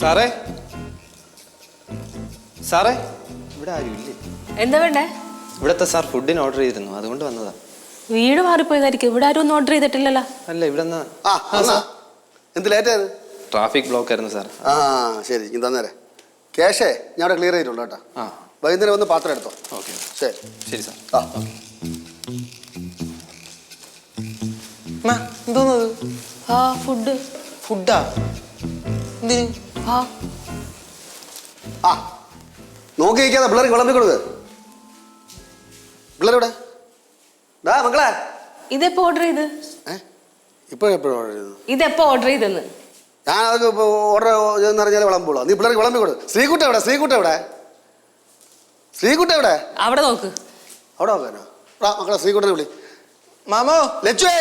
സാറേ സാറേ ഇവിടെ ആരും ഇല്ലേ? എന്താ വേണ്ടേ? ഇവിടത്തെ സാർ ഫുഡിന് ഓർഡർ ചെയ്തിരുന്നു, അതുകൊണ്ട് വന്നതാ. വീട് മാറിപ്പോയതായിരിക്കും. ഇവിടെ ആരും ഒന്നും ഓർഡർ ചെയ്തിട്ടില്ലല്ലോ. അല്ല, ഇവിടെ എന്ത് ലേറ്റ് ആയത്? ട്രാഫിക് ബ്ലോക്ക് ആയിരുന്നു സാർ. ആ ശരി, ഇനി തന്നേരെ. ക്യാഷേ ഞാൻ അവിടെ ക്ലിയർ ചെയ്തിട്ടുണ്ട് കേട്ടോ. ആ വൈകുന്നേരം വന്ന് പാത്രം എടുത്തോ. ഓക്കെ ശരി ശരി സാർ. ആ എന്തോന്നത്? ആ ഫുഡ്. ഫുഡാ? എന്തിന്? ആ ആ നോക്കി നിൽക്കാതെ പിള്ളേർക്ക് വിളമ്പി കൊടുക്ക്. പിള്ളേരുടെ ഡാ മക്കളെ, ഇതെപ്പോ ഓർഡർ ചെയ്ത്? ഇപ്പോഴെപ്പോഴും ഓർഡർ ചെയ്തു. ഇതെപ്പോ ഓർഡർ ചെയ്തെന്ന്? ഞാൻ അതൊക്കെ ഇപ്പോൾ ഓർഡർ ചെയ്തെന്ന് അറിഞ്ഞാൽ വിളമ്പോളൂ. നീ പിള്ളേർക്ക് വിളമ്പി കൊടു. ശ്രീകുട്ട എവിടെ? ശ്രീകുട്ട എവിടെ? ശ്രീകുട്ട എവിടെ? അവിടെ നോക്ക്. അവിടെ നോക്കാനോ? മക്കളെ ശ്രീകുട്ടനെ വിളി. മാമോ, ലച്ചുവേ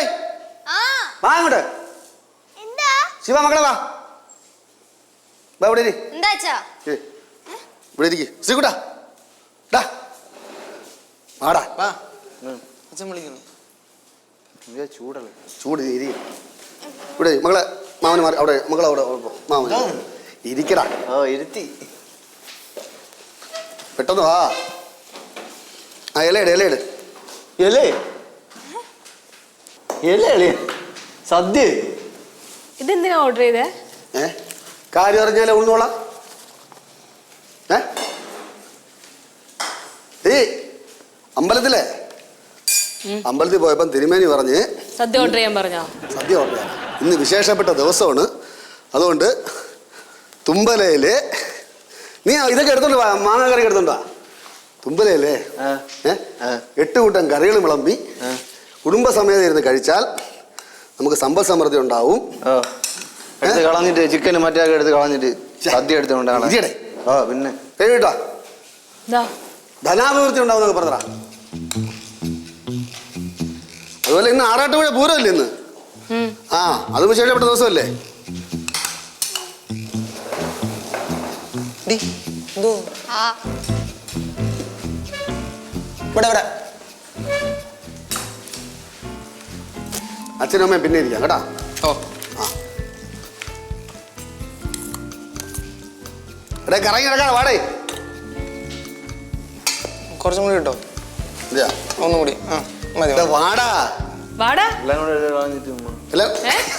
വാ അങ്ങോട്ട്. ശിവ മക്കളെ വാ. ഇവിടെ ഇരി. ഇവിടെ ഇരിക്കും. ശ്രീകുട്ട ഡാ വാടാ. അച്ഛൻ വിളിക്കുന്നു. ചൂടല്ലേ? ചൂട് ഇരിക്കും. ഇവിടെ മകളെ മാമന് മാറി അവിടെ. മകളെ അവിടെ മാമൻ ഇരിക്കടാ. ഇരുത്തി. പെട്ടെന്ന് വാ. ആ ഇലയിട് ഇലയിട്. സദ്യ. ഇതെന്തിനാ ഓർഡർ ചെയ്തേ? കാര്യം അറിഞ്ഞാലേ ഉണ്ണോളാം. അമ്പലത്തിൽ പോയപ്പം തിരുമേനി പറഞ്ഞ് സദ്യ ഓർഡർ ചെയ്യാൻ പറഞ്ഞോ? സദ്യ ഓർഡർ ചെയ്യാൻ. ഇന്ന് വിശേഷപ്പെട്ട ദിവസമാണ്, അതുകൊണ്ട് തുമ്പലയില് നീ ഇതൊക്കെ എടുത്തോണ്ട് വാ. മാങ്ങ കറി എടുത്തോണ്ടാ. തുമ്പലയില്ലേ 8 കൂട്ടം കറികൾ വിളമ്പി കുടുംബസമേതം ഇരുന്ന് കഴിച്ചാൽ നമുക്ക് സമ്പദ് സമൃദ്ധി ഉണ്ടാവും. എടുത്ത് കളഞ്ഞിട്ട് ചിക്കന് മറ്റേ എടുത്ത് കളഞ്ഞിട്ട് സദ്യ എടുത്തോണ്ടാണ്. പിന്നെ കേട്ടോ, ദാ ധനാഭിവൃദ്ധി ഉണ്ടാവും എന്നൊക്കെ പറഞ്ഞാ. അതുപോലെ ഇന്ന് ആറാട്ടുപുഴ പൂരമല്ലേ ഇന്ന്? ആ അത് വിശേഷപ്പെട്ട ദിവസമല്ലേ? അച്ഛനും അമ്മയും പിന്നെ ഇരിക്കാം കേട്ടാ. എടേ കറങ്ങി കിടക്കാതെ വാടേ. കുറച്ചും കൂടി കിട്ടോ? ഒന്നും കൂടി വാടാ വാടാ.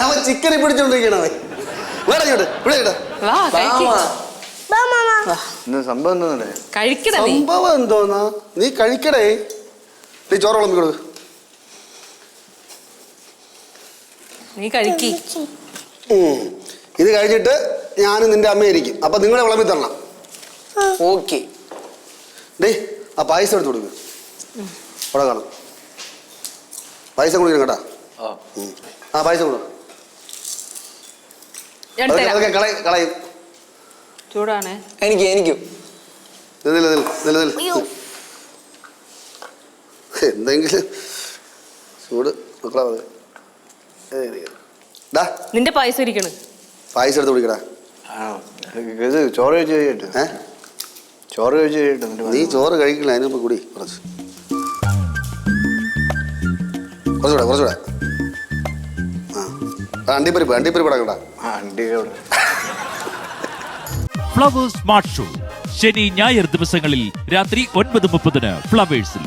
അവൻ ചിക്കനെ പിടിച്ചോണ്ടിരിക്കണ. വേടാ ഇങ്ങോട്ട്. ഇവിടെ കേട്ടോ സംഭവം എന്തോന്നേ? കഴിക്കണേ. സംഭവം എന്തോന്നാ? നീ കഴിക്കടേ. നീ ചോറ് വിളമ്പി കൊടുക്ക്. നീ കഴിക്കി. ഇത് കഴിഞ്ഞിട്ട് ഞാനും നിന്റെ അമ്മയായിരിക്കും. അപ്പൊ നിങ്ങളെ വിളമ്പി തരണം. ഓക്കെ. ഡേ ആ പായസം എടുത്ത് കൊടുക്ക്. അവിടെ കാണും. പായസം കുടിക്കണം കേട്ടാ. ആ പായസം കൊടുക്കും. കളയും. ചൂടാണേ. എനിക്കും എന്തെങ്കിലും ചൂട് മക്കളാ. നിന്റെ പായസം ഇരിക്കണ്. പായസം എടുത്ത് കുടിക്കടാ. ഇത് ചോറ് കഴിച്ച് കഴിയട്ടെ. ചോറ് കഴിച്ച് കഴിയട്ടെ. നീ ചോറ് കഴിക്കില്ല, അതിനിപ്പോ കൂടി കുറച്ചുകൂടെ. അണ്ടിപ്പരിപ്പ് കിടക്കട്ടാ. ഫ്ലവേഴ്സ് സ്മാർട്ട് ഷോ ശനി ഞായർ ദിവസങ്ങളിൽ രാത്രി 9:30 ഫ്ലവേഴ്സിൽ.